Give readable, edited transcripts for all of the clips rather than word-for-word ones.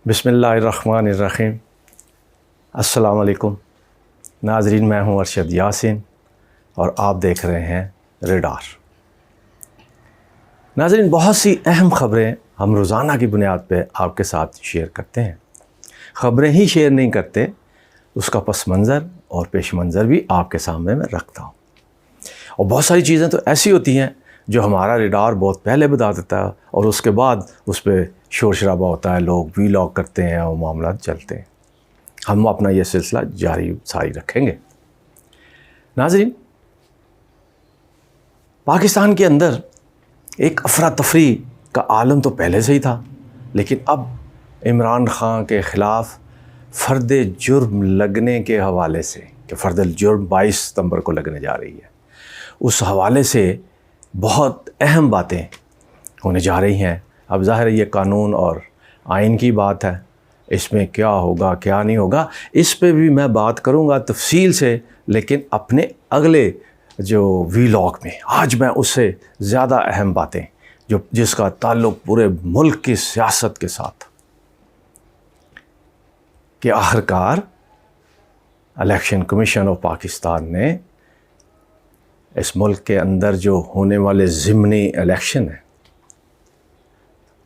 بسم اللہ الرحمن الرحیم۔ السلام علیکم ناظرین، میں ہوں ارشد یاسین اور آپ دیکھ رہے ہیں ریڈار۔ ناظرین، بہت سی اہم خبریں ہم روزانہ کی بنیاد پہ آپ کے ساتھ شیئر کرتے ہیں۔ خبریں ہی شیئر نہیں کرتے، اس کا پس منظر اور پیش منظر بھی آپ کے سامنے میں رکھتا ہوں۔ اور بہت ساری چیزیں تو ایسی ہوتی ہیں جو ہمارا ریڈار بہت پہلے بتا دیتا ہے اور اس کے بعد اس پہ شور شرابہ ہوتا ہے، لوگ وی لاگ کرتے ہیں اور معاملات چلتے ہیں۔ ہم اپنا یہ سلسلہ جاری ساری رکھیں گے۔ ناظرین، پاکستان کے اندر ایک افراتفری کا عالم تو پہلے سے ہی تھا، لیکن اب عمران خان کے خلاف فرد جرم لگنے کے حوالے سے کہ فرد الجرم 22 ستمبر کو لگنے جا رہی ہے، اس حوالے سے بہت اہم باتیں ہونے جا رہی ہیں۔ اب ظاہر ہے یہ قانون اور آئین کی بات ہے، اس میں کیا ہوگا کیا نہیں ہوگا اس پہ بھی میں بات کروں گا تفصیل سے، لیکن اپنے اگلے جو وی لاگ میں آج میں اس سے زیادہ اہم باتیں جس کا تعلق پورے ملک کی سیاست کے ساتھ کہ آخرکار الیکشن کمیشن آف پاکستان نے اس ملک کے اندر جو ہونے والے ضمنی الیکشن ہیں،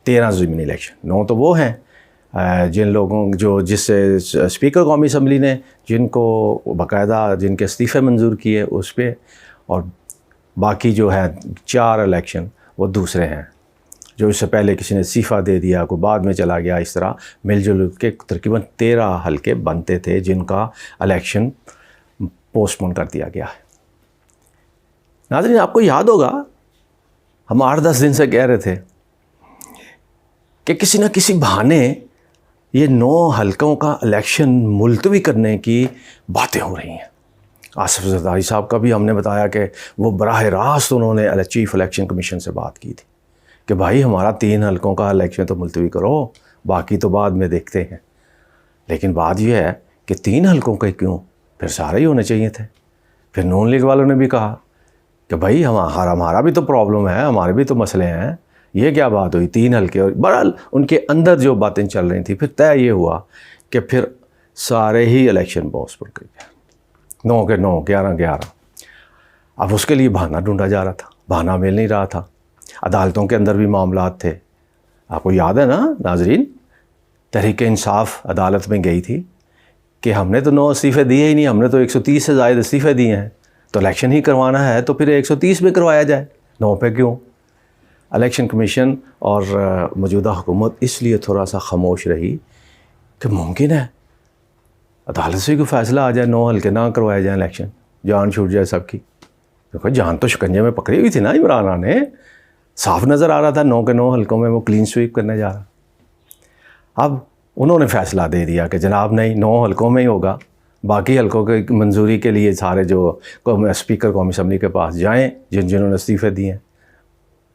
13 ضمنی الیکشن، 9 تو وہ ہیں جن لوگوں جس سے اسپیکر قومی اسمبلی نے جن کو باقاعدہ جن کے استعفے منظور کیے اس پہ، اور باقی جو ہے 4 الیکشن وہ دوسرے ہیں جو اس سے پہلے کسی نے استعفیٰ دے دیا، کوئی بعد میں چلا گیا، اس طرح مل جل کے تقریباً 13 حلقے بنتے تھے جن کا الیکشن پوسٹ پون کر دیا گیا ہے۔ ناظرین، آپ کو یاد ہوگا ہم 8-10 دن سے کہہ رہے تھے کہ کسی نہ کسی بہانے یہ 9 حلقوں کا الیکشن ملتوی کرنے کی باتیں ہو رہی ہیں۔ آصف زرداری صاحب کا بھی ہم نے بتایا کہ وہ براہ راست انہوں نے چیف الیکشن کمیشن سے بات کی تھی کہ بھائی ہمارا 3 حلقوں کا الیکشن تو ملتوی کرو، باقی تو بعد میں دیکھتے ہیں۔ لیکن بات یہ ہے کہ 3 حلقوں کے کیوں، پھر سارے ہی ہونے چاہیے تھے۔ پھر نون لیگ والوں نے بھی کہا کہ بھائی ہمارا بھی تو پرابلم ہے، ہمارے بھی تو مسئلے ہیں، یہ کیا بات ہوئی 3 حلقے؟ اور بہرحال ان کے اندر جو باتیں چل رہی تھیں، پھر طے یہ ہوا کہ پھر سارے ہی الیکشن پوسٹ پون کر گئے، 9 کے 9، 11۔ اب اس کے لیے بہانہ ڈھونڈا جا رہا تھا، بہانہ مل نہیں رہا تھا۔ عدالتوں کے اندر بھی معاملات تھے، آپ کو یاد ہے نا ناظرین، تحریک انصاف عدالت میں گئی تھی کہ ہم نے تو 9 استعفے دیے ہی نہیں، ہم نے تو 130 سے زائد استعفے دیے ہیں، تو الیکشن ہی کروانا ہے تو پھر 130 میں کروایا جائے، 9 پہ کیوں؟ الیکشن کمیشن اور موجودہ حکومت اس لیے تھوڑا سا خاموش رہی کہ ممکن ہے عدالت سے کوئی فیصلہ آ جائے، 9 حلقے نہ کروائے جائیں الیکشن، جان چھوٹ جائے سب کی۔ دیکھو جان تو شکنجے میں پکڑی ہوئی تھی نا عمران خان نے، صاف نظر آ رہا تھا 9 کے 9 حلقوں میں وہ کلین سویپ کرنے جا رہا۔ اب انہوں نے فیصلہ دے دیا کہ جناب نہیں، 9 حلقوں میں ہی ہوگا، باقی حلقوں کی منظوری کے لیے سارے جو اسپیکر قومی اسمبلی کے پاس جائیں جنہوں نے استعفے دیے ہیں۔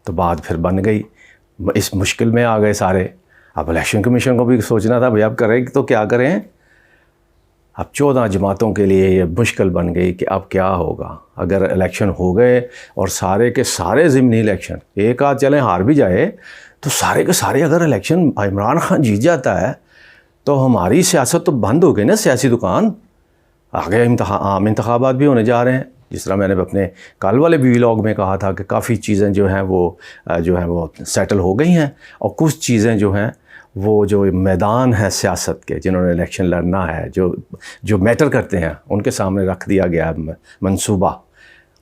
تو بات پھر بن گئی، اس مشکل میں آ گئے سارے۔ اب الیکشن کمیشن کو بھی سوچنا تھا بھئی اب کریں تو کیا کریں۔ اب 14 جماعتوں کے لیے یہ مشکل بن گئی کہ اب کیا ہوگا اگر الیکشن ہو گئے اور سارے کے سارے ضمنی الیکشن، ایک آدھ چلیں ہار بھی جائے تو سارے کے سارے اگر الیکشن عمران خان جیت جاتا ہے تو ہماری سیاست تو بند ہو گئی نا، سیاسی دکان۔ آگے عام انتخابات بھی ہونے جا رہے ہیں، جس طرح میں نے اپنے کل والے وی لاگ میں کہا تھا کہ کافی چیزیں جو ہیں وہ سیٹل ہو گئی ہیں، اور کچھ چیزیں جو ہیں وہ جو میدان ہے سیاست کے، جنہوں نے الیکشن لڑنا ہے، جو میٹر کرتے ہیں، ان کے سامنے رکھ دیا گیا ہے منصوبہ۔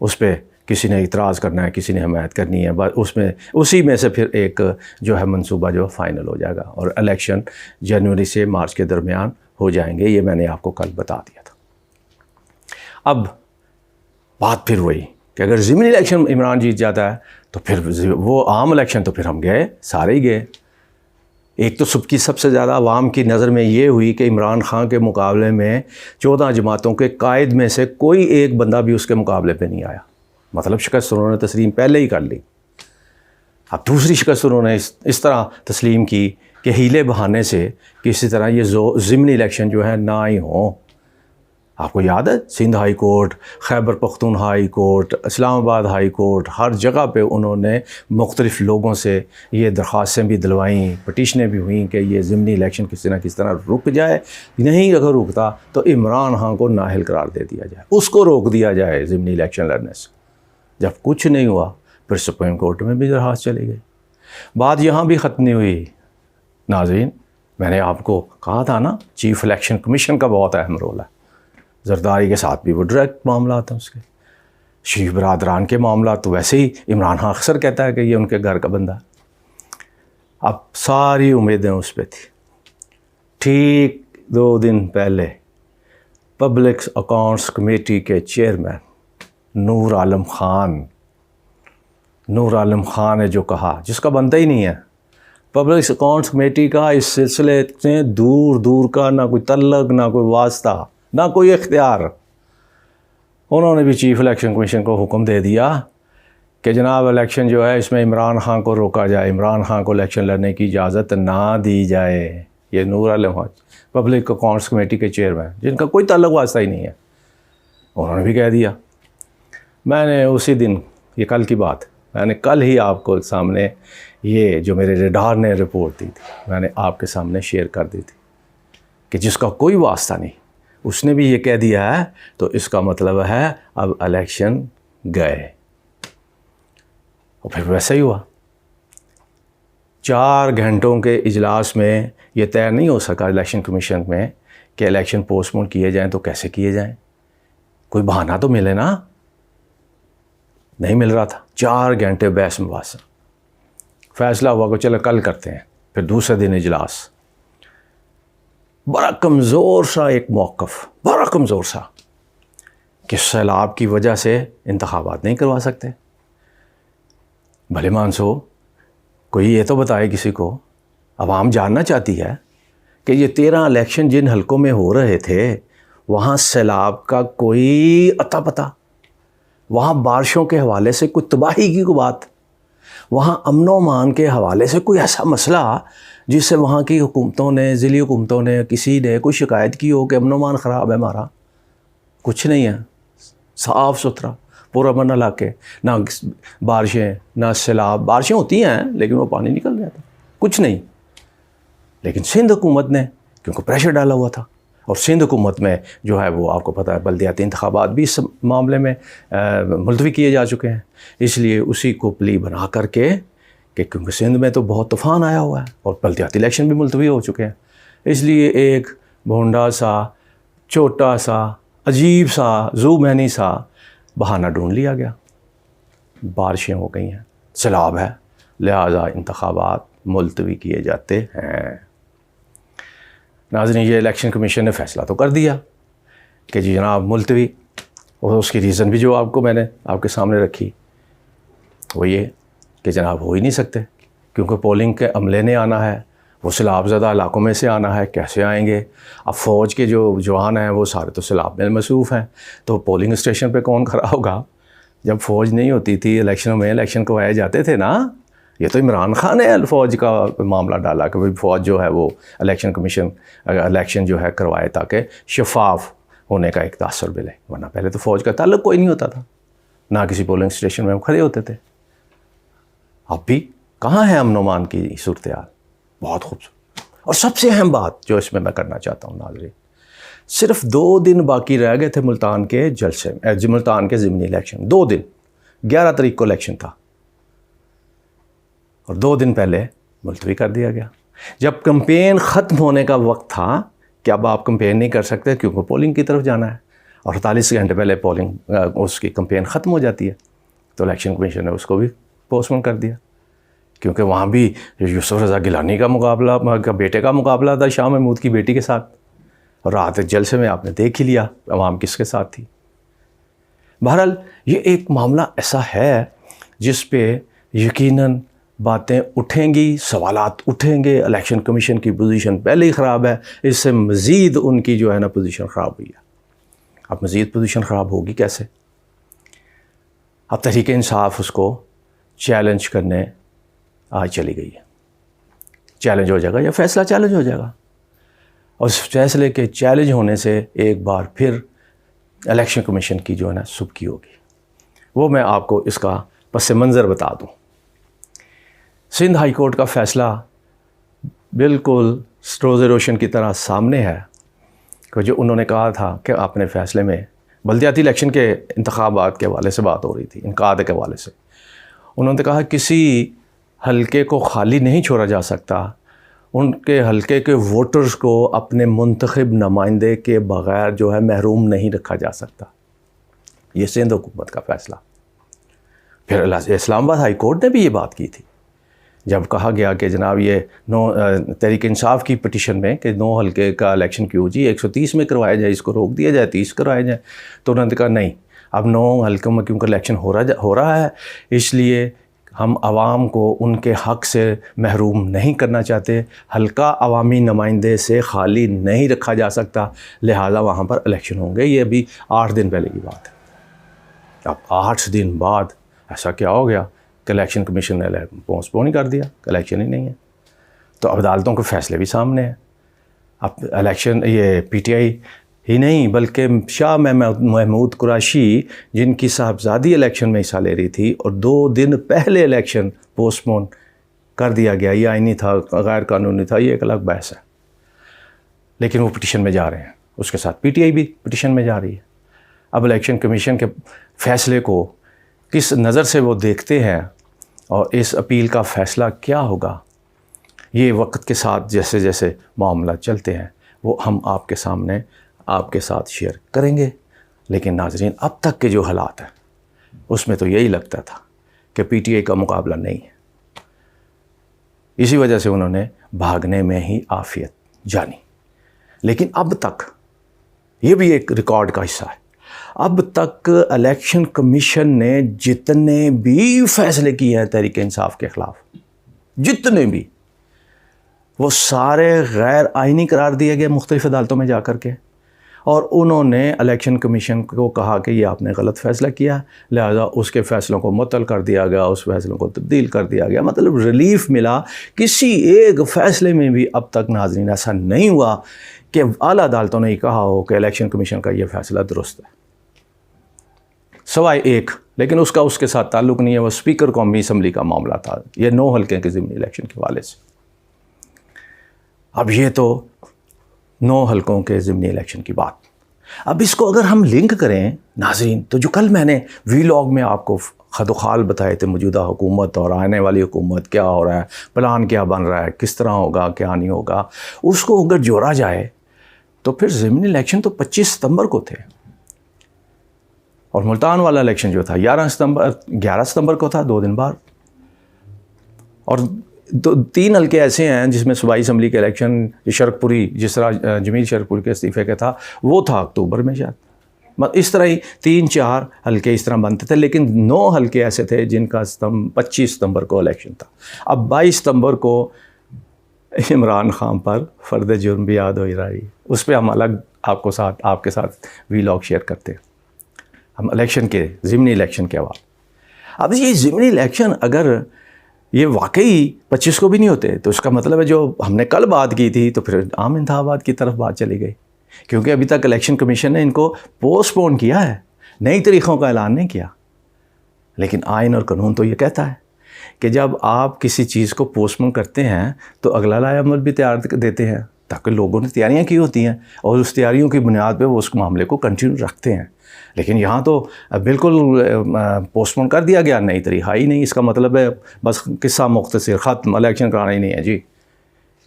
اس پہ کسی نے اعتراض کرنا ہے، کسی نے حمایت کرنی ہے، بس اسی میں سے پھر ایک جو ہے منصوبہ جو فائنل ہو جائے گا اور الیکشن جنوری سے مارچ کے درمیان ہو جائیں گے۔ یہ میں نے آپ کو کل بتا دیا تھا۔ اب بات پھر وہی کہ اگر ضمنی الیکشن عمران جیت جاتا ہے تو پھر وہ عام الیکشن تو پھر ہم گئے، سارے ہی گئے۔ ایک تو سب سے زیادہ عوام کی نظر میں یہ ہوئی کہ عمران خان کے مقابلے میں 14 جماعتوں کے قائد میں سے کوئی ایک بندہ بھی اس کے مقابلے پہ نہیں آیا، مطلب شکست انہوں نے تسلیم پہلے ہی کر لی۔ اب دوسری شکست انہوں نے اس طرح تسلیم کی کہ ہیلے بہانے سے کسی طرح یہ ضمنی الیکشن جو ہے نہ ہی ہوں۔ آپ کو یاد ہے Sindh high court, Khyber Pakhtunkhwa high court, اسلام آباد ہائی کورٹ، ہر جگہ پہ انہوں نے مختلف لوگوں سے یہ درخواستیں بھی دلوائیں، پٹیشنیں بھی ہوئیں کہ یہ ضمنی الیکشن کس طرح رک جائے، نہیں اگر رکتا تو عمران خان کو نااہل قرار دے دیا جائے، اس کو روک دیا جائے ضمنی الیکشن لڑنے سے۔ جب کچھ نہیں ہوا پھر سپریم کورٹ میں بھی درخواست چلی گئی۔ بات یہاں بھی ختم نہیں ہوئی ناظرین، میں نے آپ کو کہا تھا نا چیف الیکشن کمیشن کا بہت اہم رول ہے۔ زرداری کے ساتھ بھی وہ ڈائریکٹ معاملات ہیں اس کے، شریف برادران کے معاملات تو ویسے ہی عمران خان اکثر کہتا ہے کہ یہ ان کے گھر کا بندہ ہے۔ اب ساری امیدیں اس پہ تھی۔ ٹھیک 2 دن پہلے پبلک اکاؤنٹس کمیٹی کے چیئرمین نور عالم خان نے جو کہا، جس کا بنتا ہی نہیں ہے، پبلک اکاؤنٹس کمیٹی کا اس سلسلے سے دور دور کا نہ کوئی تعلق، نہ کوئی واسطہ، نہ کوئی اختیار، انہوں نے بھی چیف الیکشن کمیشن کو حکم دے دیا کہ جناب الیکشن جو ہے اس میں عمران خان کو روکا جائے، عمران خان کو الیکشن لڑنے کی اجازت نہ دی جائے۔ یہ نور Alam Khan public accounts committee کے چیئرمین، جن کا کوئی تعلق واسطہ ہی نہیں ہے، انہوں نے بھی کہہ دیا۔ میں نے اسی دن، یہ کل کی بات، میں نے کل ہی آپ کو سامنے یہ جو میرے ریڈار نے رپورٹ دی تھی، میں نے آپ کے سامنے شیئر کر دی تھی کہ جس کا کوئی واسطہ نہیں، اس نے بھی یہ کہہ دیا ہے، تو اس کا مطلب ہے اب الیکشن گئے۔ اور پھر ویسا ہی ہوا۔ 4 گھنٹوں کے اجلاس میں یہ طے نہیں ہو سکا الیکشن کمیشن میں کہ الیکشن پوسٹ پون کیے جائیں تو کیسے کیے جائیں، کوئی بہانہ تو ملے نا، نہیں مل رہا تھا۔ 4 گھنٹے بحث مباحثہ، فیصلہ ہوا کہ چلو کل کرتے ہیں۔ پھر دوسرے دن اجلاس، بڑا کمزور سا ایک موقف، بڑا کمزور سا، کہ سیلاب کی وجہ سے انتخابات نہیں کروا سکتے۔ بھلے مانسو کوئی یہ تو بتائے کسی کو، عوام جاننا چاہتی ہے کہ یہ 13 الیکشن جن حلقوں میں ہو رہے تھے وہاں سیلاب کا کوئی اتا پتہ، وہاں بارشوں کے حوالے سے کوئی تباہی کی کوئی بات، وہاں امن و امان کے حوالے سے کوئی ایسا مسئلہ جس سے وہاں کی حکومتوں نے، ضلعی حکومتوں نے، کسی نے کوئی شکایت کی ہو کہ امن و امان خراب ہے ہمارا، کچھ نہیں ہے، صاف ستھرا پورا امن علاقے، نہ بارشیں نہ سیلاب، بارشیں ہوتی ہیں لیکن وہ پانی نکل جاتا، کچھ نہیں۔ لیکن سندھ حکومت نے کیونکہ پریشر ڈالا ہوا تھا، اور سندھ حکومت میں جو ہے وہ آپ کو پتہ ہے بلدیاتی انتخابات بھی اس معاملے میں ملتوی کیے جا چکے ہیں، اس لیے اسی کو پلی بنا کر کے کہ کیونکہ سندھ میں تو بہت طوفان آیا ہوا ہے اور بلدیاتی الیکشن بھی ملتوی ہو چکے ہیں، اس لیے ایک بھونڈا سا، چھوٹا سا، عجیب سا، زو مہنی سا بہانہ ڈھونڈ لیا گیا، بارشیں ہو گئی ہیں، سیلاب ہے، لہٰذا انتخابات ملتوی کیے جاتے ہیں۔ ناظرین، یہ الیکشن کمیشن نے فیصلہ تو کر دیا کہ جی جناب ملتوی، اور اس کی ریزن بھی جو آپ کو میں نے آپ کے سامنے رکھی وہ یہ کہ جناب ہو ہی نہیں سکتے، کیونکہ پولنگ کے عملے نے آنا ہے، وہ سیلاب زدہ علاقوں میں سے آنا ہے، کیسے آئیں گے؟ اب فوج کے جو جوان ہیں وہ سارے تو سیلاب میں مصروف ہیں، تو پولنگ اسٹیشن پہ کون کھڑا ہوگا؟ جب فوج نہیں ہوتی تھی الیکشنوں میں، الیکشن کروائے جاتے تھے نا، یہ تو عمران خان نے فوج کا معاملہ ڈالا کہ فوج جو ہے وہ الیکشن کمیشن الیکشن جو ہے کروائے تاکہ شفاف ہونے کا ایک تاثر ملے، ورنہ پہلے تو فوج کا تعلق کوئی نہیں ہوتا تھا، نہ کسی پولنگ اسٹیشن میں ہم کھڑے ہوتے تھے۔ اب بھی کہاں ہے امن و امان کی صورتحال؟ بہت خوبصورت۔ اور سب سے اہم بات جو اس میں کرنا چاہتا ہوں ناظرین، صرف 2 دن باقی رہ گئے تھے ملتان کے جلسے میں، ملتان کے ضمنی الیکشن، 2 دن، 11 تاریخ کو الیکشن تھا اور 2 دن پہلے ملتوی کر دیا گیا، جب کمپین ختم ہونے کا وقت تھا کہ اب آپ کمپین نہیں کر سکتے کیونکہ پولنگ کی طرف جانا ہے، اور 48 گھنٹے پہلے پولنگ اس کی کمپین ختم ہو جاتی ہے، تو الیکشن کمیشن نے اس کو بھی پوسٹ پون کر دیا، کیونکہ وہاں بھی یوسف رضا گیلانی کا مقابلہ، بیٹے کا مقابلہ تھا شاہ محمود کی بیٹی کے ساتھ، اور رات جلسے میں آپ نے دیکھ ہی لیا عوام کس کے ساتھ تھی۔ بہرحال یہ ایک معاملہ ایسا ہے جس پہ یقیناً باتیں اٹھیں گی، سوالات اٹھیں گے، الیکشن کمیشن کی پوزیشن پہلے ہی خراب ہے، اس سے مزید ان کی جو ہے نا پوزیشن خراب ہوئی ہے، اب مزید پوزیشن خراب ہوگی کیسے؟ اب تحریک انصاف اس کو چیلنج کرنے آج چلی گئی ہے، چیلنج ہو جائے گا یا فیصلہ چیلنج ہو جائے گا، اور اس فیصلے کے چیلنج ہونے سے ایک بار پھر الیکشن کمیشن کی جو ہے نا سبکی ہوگی. وہ میں آپ کو اس کا پس منظر بتا دوں. سندھ ہائی کورٹ کا فیصلہ بالکل روز روشن کی طرح سامنے ہے کہ جو انہوں نے کہا تھا کہ اپنے فیصلے میں بلدیاتی الیکشن کے انتخابات کے حوالے سے بات ہو رہی تھی، انعقاد کے حوالے سے انہوں نے کہا کسی حلقے کو خالی نہیں چھوڑا جا سکتا، ان کے حلقے کے ووٹرز کو اپنے منتخب نمائندے کے بغیر جو ہے محروم نہیں رکھا جا سکتا. یہ سندھ حکومت کا فیصلہ. پھر اسلام آباد ہائی کورٹ نے بھی یہ بات کی تھی جب کہا گیا کہ جناب یہ تحریک انصاف کی پٹیشن میں کہ 9 حلقے کا الیکشن کیوں جی 130 میں کروایا جائے، اس کو روک دیا جائے 30 کروایا جائے. تو انہوں نے کہا نہیں، اب 9 حلقوں میں کیونکہ الیکشن ہو رہا ہے اس لیے ہم عوام کو ان کے حق سے محروم نہیں کرنا چاہتے، حلقہ عوامی نمائندے سے خالی نہیں رکھا جا سکتا، لہٰذا وہاں پر الیکشن ہوں گے. یہ ابھی 8 دن پہلے کی بات ہے. اب 8 دن بعد ایسا کیا ہو گیا کہ الیکشن کمیشن نے پوسٹ پون ہی کر دیا کہ الیکشن ہی نہیں ہے. تو عدالتوں کے فیصلے بھی سامنے ہیں. اب الیکشن یہ پی ٹی آئی ہی نہیں بلکہ شاہ محمود قریشی جن کی صاحبزادی الیکشن میں حصہ لے رہی تھی اور 2 دن پہلے الیکشن پوسٹ پون کر دیا گیا، یہ آئینی تھا غیر قانونی تھا، یہ ایک الگ بحث ہے. لیکن وہ پٹیشن میں جا رہے ہیں، اس کے ساتھ پی ٹی آئی بھی پٹیشن میں جا رہی ہے. اب الیکشن کمیشن کے فیصلے کو کس نظر سے وہ دیکھتے ہیں اور اس اپیل کا فیصلہ کیا ہوگا، یہ وقت کے ساتھ جیسے جیسے معاملات چلتے ہیں وہ ہم آپ کے سامنے آپ کے ساتھ شیئر کریں گے. لیکن ناظرین اب تک کے جو حالات ہیں اس میں تو یہی لگتا تھا کہ پی ٹی آئی کا مقابلہ نہیں ہے. اسی وجہ سے انہوں نے بھاگنے میں ہی عافیت جانی. لیکن اب تک یہ بھی ایک ریکارڈ کا حصہ ہے، اب تک الیکشن کمیشن نے جتنے بھی فیصلے کیے ہیں تحریک انصاف کے خلاف، جتنے بھی، وہ سارے غیر آئینی قرار دیے گئے مختلف عدالتوں میں جا کر کے، اور انہوں نے الیکشن کمیشن کو کہا کہ یہ آپ نے غلط فیصلہ کیا، لہذا اس کے فیصلوں کو معطل کر دیا گیا، اس فیصلوں کو تبدیل کر دیا گیا. مطلب ریلیف ملا. کسی ایک فیصلے میں بھی اب تک ناظرین ایسا نہیں ہوا کہ اعلیٰ عدالتوں نے یہ کہا ہو کہ الیکشن کمیشن کا یہ فیصلہ درست ہے، سوائے ایک، لیکن اس کے ساتھ تعلق نہیں ہے. وہ اسپیکر قومی اسمبلی کا معاملہ تھا، یہ 9 حلقے کے ضمنی الیکشن کے حوالے سے. اب یہ تو 9 حلقوں کے ضمنی الیکشن کی بات. اب اس کو اگر ہم لنک کریں ناظرین، تو جو کل میں نے وی لاگ میں آپ کو خد و خال بتائے تھے موجودہ حکومت اور آنے والی حکومت، کیا ہو رہا ہے، پلان کیا بن رہا ہے، کس طرح ہوگا، کیا نہیں ہوگا، اس کو اگر جوڑا جائے تو پھر ضمنی الیکشن تو 25 ستمبر کو تھے، اور ملتان والا الیکشن جو تھا 11 ستمبر کو تھا، 2 دن بعد. اور 3 حلقے ایسے ہیں جس میں صوبائی اسمبلی کے الیکشن شرک پوری، جس طرح جمیل شرک پوری کے استعفے کا تھا، وہ تھا اکتوبر میں شاید. اس طرح ہی 3-4 حلقے اس طرح بنتے تھے، لیکن 9 حلقے ایسے تھے جن کا 25 ستمبر کو الیکشن تھا. اب 22 ستمبر کو عمران خان پر فرد جرم بھی یاد ہو رہی ہے، اس پہ ہم الگ آپ کے ساتھ وی لاگ شیئر کرتے ہیں. ہم الیکشن کے ضمنی الیکشن کے بعد، اب یہ ضمنی الیکشن اگر یہ واقعی 25 کو بھی نہیں ہوتے تو اس کا مطلب ہے جو ہم نے کل بات کی تھی تو پھر عام انتخابات کی طرف بات چلی گئی، کیونکہ ابھی تک الیکشن کمیشن نے ان کو پوسٹ پون کیا ہے، نئی تاریخوں کا اعلان نہیں کیا. لیکن آئین اور قانون تو یہ کہتا ہے کہ جب آپ کسی چیز کو پوسٹ پون کرتے ہیں تو اگلا لائحہ عمل بھی تیار دیتے ہیں، تاکہ لوگوں نے تیاریاں کی ہوتی ہیں اور اس تیاریوں کی بنیاد پہ وہ اس معاملے کو کنٹینیو رکھتے ہیں. لیکن یہاں تو بالکل پوسٹ پون کر دیا گیا، نئی تاریخ ہی نہیں. اس کا مطلب ہے بس قصہ مختصر، ختم، الیکشن کرانا ہی نہیں ہے جی.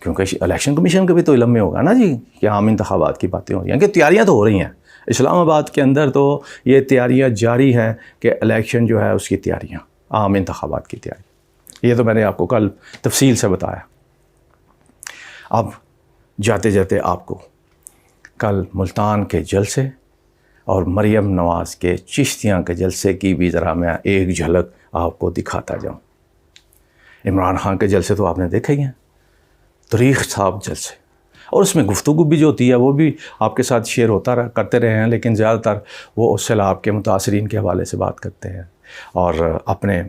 کیونکہ الیکشن کمیشن کا بھی تو علم میں ہوگا نا جی کہ عام انتخابات کی باتیں ہو رہی ہیں، کہ تیاریاں تو ہو رہی ہیں. اسلام آباد کے اندر تو یہ تیاریاں جاری ہیں کہ الیکشن جو ہے اس کی تیاریاں، عام انتخابات کی تیاری. یہ تو میں نے آپ کو کل تفصیل سے بتایا. اب جاتے جاتے آپ کو کل ملتان کے جلسے اور مریم نواز کے چشتیاں کے جلسے کی بھی ذرا میں ایک جھلک آپ کو دکھاتا جاؤں. عمران خان کے جلسے تو آپ نے دیکھے ہی ہیں، تاریخ صاحب جلسے، اور اس میں گفتگو بھی جو ہوتی ہے وہ بھی آپ کے ساتھ شیئر کرتے رہے ہیں، لیکن زیادہ تر وہ سیلاب کے متاثرین کے حوالے سے بات کرتے ہیں اور اپنے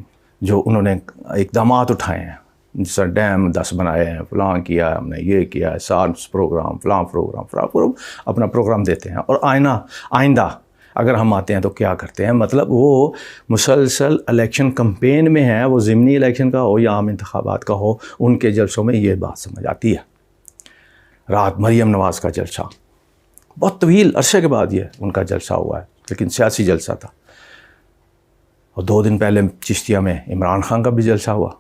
جو انہوں نے اقدامات اٹھائے ہیں، جیسا ڈیم 10 بنائے ہیں، فلاں کیا ہے، ہم نے یہ کیا ہے، سائنس پروگرام، فلاں پروگرام اپنا پروگرام دیتے ہیں. اور آئندہ اگر ہم آتے ہیں تو کیا کرتے ہیں، مطلب وہ مسلسل الیکشن کمپین میں ہیں، وہ ضمنی الیکشن کا ہو یا عام انتخابات کا ہو، ان کے جلسوں میں یہ بات سمجھ آتی ہے۔ رات مریم نواز کا جلسہ، بہت طویل عرصے کے بعد یہ ان کا جلسہ ہوا ہے، لیکن سیاسی جلسہ تھا۔ اور 2 دن پہلے چشتیہ میں عمران خان کا بھی جلسہ ہوا،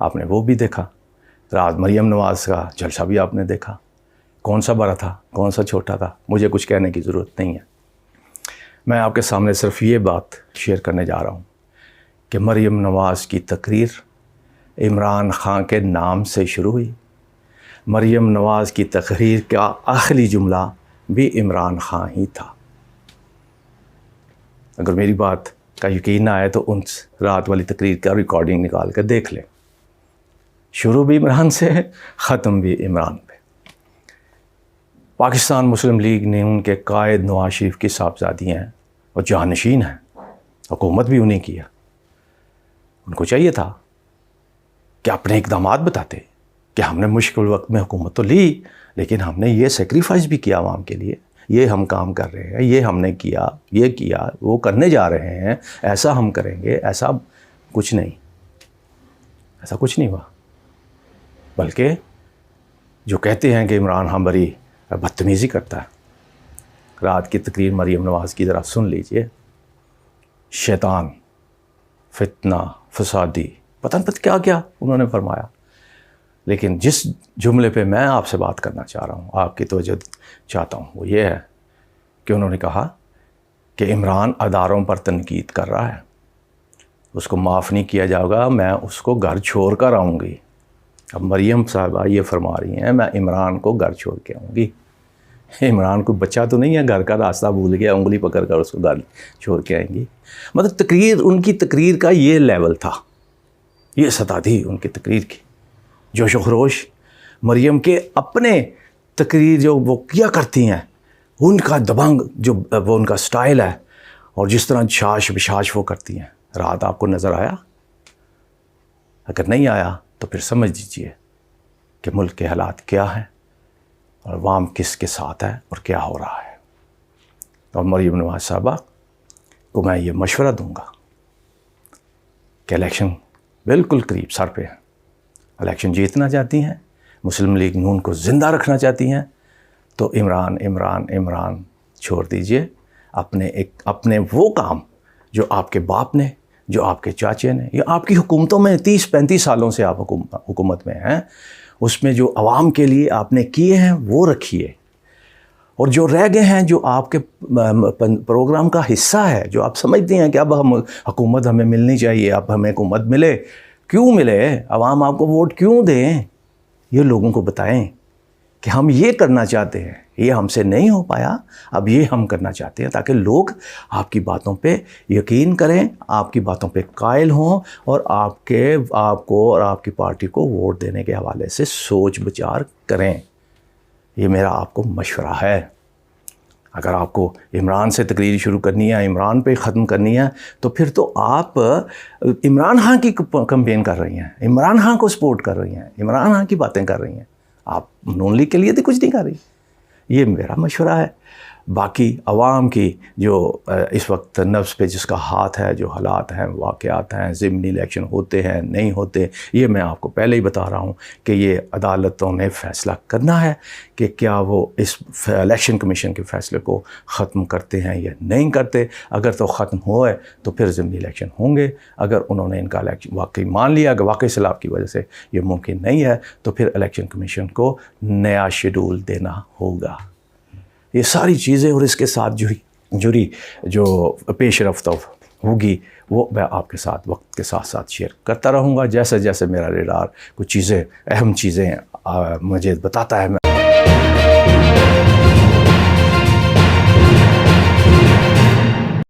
آپ نے وہ بھی دیکھا۔ رات مریم نواز کا جلسہ بھی آپ نے دیکھا، کون سا بڑا تھا، کون سا چھوٹا تھا، مجھے کچھ کہنے کی ضرورت نہیں ہے۔ میں آپ کے سامنے صرف یہ بات شیئر کرنے جا رہا ہوں کہ مریم نواز کی تقریر عمران خان کے نام سے شروع ہوئی، مریم نواز کی تقریر کا آخری جملہ بھی عمران خان ہی تھا۔ اگر میری بات کا یقین نہ آئے تو ان رات والی تقریر کا ریکارڈنگ نکال کر دیکھ لیں، شروع بھی عمران سے ہے، ختم بھی عمران پہ۔ پاکستان مسلم لیگ نے ان کے قائد نواز شریف کی صاحبزادی ہیں اور جانشین ہیں، حکومت بھی انہیں کی ہے۔ ان کو چاہیے تھا کہ اپنے اقدامات بتاتے کہ ہم نے مشکل وقت میں حکومت تو لی، لیکن ہم نے یہ سیکریفائس بھی کیا عوام کے لیے، یہ ہم کام کر رہے ہیں، یہ ہم نے کیا، یہ کیا، وہ کرنے جا رہے ہیں، ایسا ہم کریں گے، ایسا کچھ نہیں، ایسا کچھ نہیں ہوا۔ بلکہ جو کہتے ہیں کہ عمران خان بڑی بدتمیزی کرتا ہے، رات کی تقریر مریم نواز کی ذرا سن لیجئے۔ شیطان، فتنہ، فسادی، پتہ نہیں کیا کیا انہوں نے فرمایا، لیکن جس جملے پہ میں آپ سے بات کرنا چاہ رہا ہوں، آپ کی توجہ چاہتا ہوں، وہ یہ ہے کہ انہوں نے کہا کہ عمران اداروں پر تنقید کر رہا ہے، اس کو معاف نہیں کیا جائے گا، میں اس کو گھر چھوڑ کر آؤں گی۔ اب مریم صاحبہ یہ فرما رہی ہیں میں عمران کو گھر چھوڑ کے آؤں گی۔ عمران کو بچہ تو نہیں ہے، گھر کا راستہ بھول گیا، انگلی پکڑ کر اس کو گھر چھوڑ کے آئیں گی۔ مطلب تقریر، ان کی تقریر کا یہ لیول تھا، یہ سطح تھی ان کی تقریر کی۔ جوش و خروش مریم کے اپنے تقریر جو وہ کیا کرتی ہیں، ان کا دبنگ جو وہ ان کا سٹائل ہے، اور جس طرح چھاش بشاش وہ کرتی ہیں، رات آپ کو نظر آیا؟ اگر نہیں آیا تو پھر سمجھ دیجئے کہ ملک کے حالات کیا ہیں اور عوام کس کے ساتھ ہے اور کیا ہو رہا ہے۔ اور مریم نواز صاحبہ کو میں یہ مشورہ دوں گا کہ الیکشن بالکل قریب سر پہ ہے، الیکشن جیتنا چاہتی ہیں، مسلم لیگ نون کو زندہ رکھنا چاہتی ہیں، تو عمران عمران عمران چھوڑ دیجئے۔ اپنے وہ کام جو آپ کے باپ نے، جو آپ کے چاچے نے، یا آپ کی حکومتوں میں 30-35 سالوں سے آپ حکومت میں ہیں، اس میں جو عوام کے لیے آپ نے کیے ہیں وہ رکھیے، اور جو رہ گئے ہیں جو آپ کے پروگرام کا حصہ ہے، جو آپ سمجھتے ہیں کہ اب حکومت ہمیں ملنی چاہیے، اب ہمیں حکومت ملے، کیوں ملے، عوام آپ کو ووٹ کیوں دیں، یہ لوگوں کو بتائیں کہ ہم یہ کرنا چاہتے ہیں، یہ ہم سے نہیں ہو پایا، اب یہ ہم کرنا چاہتے ہیں، تاکہ لوگ آپ کی باتوں پہ یقین کریں، آپ کی باتوں پہ قائل ہوں، اور آپ کو اور آپ کی پارٹی کو ووٹ دینے کے حوالے سے سوچ بچار کریں۔ یہ میرا آپ کو مشورہ ہے۔ اگر آپ کو عمران سے تقریر شروع کرنی ہے، عمران پہ ختم کرنی ہے، تو پھر تو آپ عمران خان کی کمپین کر رہی ہیں، عمران خان کو سپورٹ کر رہی ہیں، عمران خان کی باتیں کر رہی ہیں، آپ نون لیگ کے لیے تو کچھ نہیں کر رہی۔ یہ میرا مشورہ ہے۔ باقی عوام کی جو اس وقت نفس پہ جس کا ہاتھ ہے، جو حالات ہیں، واقعات ہیں، ضمنی الیکشن ہوتے ہیں نہیں ہوتے، یہ میں آپ کو پہلے ہی بتا رہا ہوں کہ یہ عدالتوں نے فیصلہ کرنا ہے کہ کیا وہ اس الیکشن کمیشن کے فیصلے کو ختم کرتے ہیں یا نہیں کرتے۔ اگر تو ختم ہوئے تو پھر ضمنی الیکشن ہوں گے، اگر انہوں نے ان کا الیکشن واقعی مان لیا کہ واقعی سیلاب کی وجہ سے یہ ممکن نہیں ہے، تو پھر الیکشن کمیشن کو نیا شیڈول دینا ہوگا۔ یہ ساری چیزیں اور اس کے ساتھ جڑی جو پیش رفت ہوگی وہ میں آپ کے ساتھ وقت کے ساتھ ساتھ شیئر کرتا رہوں گا، جیسے جیسے میرا ریڈار کچھ چیزیں، اہم چیزیں مجھے بتاتا ہے۔